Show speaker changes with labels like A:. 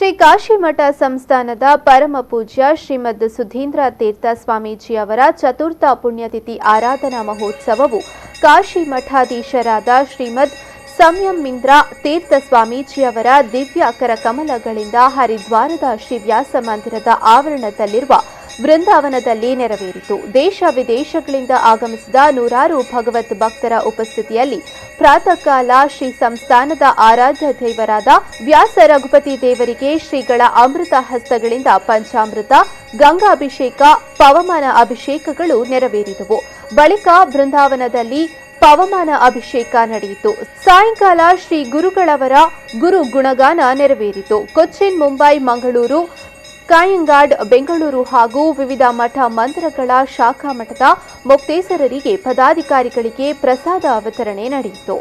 A: ಶ್ರೀ ಕಾಶಿಮಠ ಸಂಸ್ಥಾನದ ಪರಮ ಪೂಜ್ಯ ಶ್ರೀಮದ್ ಸುಧೀಂದ್ರ ತೀರ್ಥ ಸ್ವಾಮೀಜಿ ಅವರ ಚತುರ್ಥ ಪುಣ್ಯತಿಥಿ ಆರಾಧನಾ ಮಹೋತ್ಸವವು ಕಾಶಿ ಮಠಾಧೀಶರಾದ ಶ್ರೀಮದ್ ಸಂಯಮಿಂದ್ರ ತೀರ್ಥ ಸ್ವಾಮೀಜಿಯವರ ದಿವ್ಯ ಕರಕಮಲಗಳಿಂದ ಹರಿದ್ವಾರದ ಶ್ರೀ ವ್ಯಾಸ ಮಂದಿರದ ಆವರಣದಲ್ಲಿರುವ ವೃಂದಾವನದಲ್ಲಿ ನೆರವೇರಿತು. ದೇಶ ವಿದೇಶಗಳಿಂದ ಆಗಮಿಸಿದ ನೂರಾರು ಭಗವತ್ ಭಕ್ತರ ಉಪಸ್ಥಿತಿಯಲ್ಲಿ ಪ್ರಾತಃ ಕಾಲ ಶ್ರೀ ಸಂಸ್ಥಾನದ ಆರಾಧ್ಯ ದೇವರಾದ ವ್ಯಾಸ ರಘುಪತಿ ದೇವರಿಗೆ ಶ್ರೀಗಳ ಅಮೃತ ಹಸ್ತಗಳಿಂದ ಪಂಚಾಮೃತ, ಗಂಗಾಭಿಷೇಕ, ಪವಮಾನ ಅಭಿಷೇಕಗಳು ನೆರವೇರಿದವು. ಬಳಿಕ ಬೃಂದಾವನದಲ್ಲಿ ಪವಮಾನ ಅಭಿಷೇಕ ನಡೆಯಿತು. ಸಾಯಂಕಾಲ ಶ್ರೀ ಗುರುಗಳವರ ಗುರು ಗುಣಗಾನ ನೆರವೇರಿತು. ಕೊಚ್ಚಿನ್, ಮುಂಬೈ, ಮಂಗಳೂರು, ಕಾಯಂಗಾಡ್, ಬೆಂಗಳೂರು ಹಾಗೂ ವಿವಿಧ ಮಠ ಮಂದಿರಗಳ ಶಾಖಾ ಮಠದ ಮೊಕ್ತೇಸರರಿಗೆ ಪದಾಧಿಕಾರಿಗಳಿಗೆ ಪ್ರಸಾದ ವಿತರಣೆ ನಡೆಯಿತು.